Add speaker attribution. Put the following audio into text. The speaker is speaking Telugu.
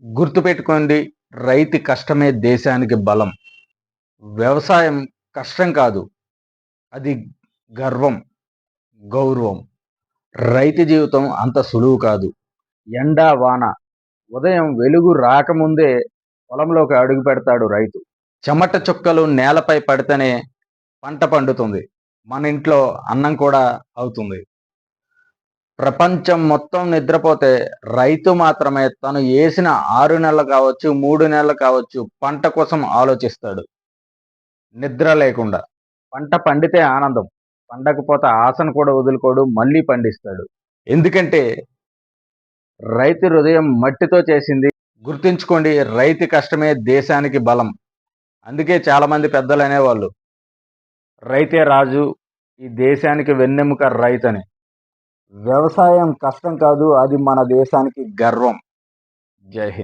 Speaker 1: గుర్తుపెట్టుకోండి, రైతు కష్టమే దేశానికి బలం. వ్యవసాయం కష్టం కాదు, అది గర్వం, గౌరవం. రైతు జీవితం అంత సులువు కాదు. ఎండ వాన, ఉదయం వెలుగు రాకముందే పొలంలోకి అడుగు పెడతాడు రైతు. చెమట చుక్కలు నేలపై పడితేనే పంట పండుతుంది. మన ఇంట్లో అన్నం కూడా అవుతుంది. ప్రపంచం మొత్తం నిద్రపోతే రైతు మాత్రమే తను వేసిన 6 నెలలు కావచ్చు, 3 నెలలు కావచ్చు పంట కోసం ఆలోచిస్తాడు. నిద్ర లేకుండా. పంట పండితే ఆనందం, పండకపోతే ఆశను కూడా వదులుకోడు, మళ్ళీ పండిస్తాడు. ఎందుకంటే రైతు హృదయం మట్టితో చేసింది. గుర్తుంచుకోండి, రైతు కష్టమే దేశానికి బలం. అందుకే చాలామంది పెద్దలు అనేవాళ్ళు, రైతే రాజు, ఈ దేశానికి వెన్నెముక రైతని. వ్యవసాయం కష్టం కాదు, అది మన దేశానికి గర్వం. జై హింద్.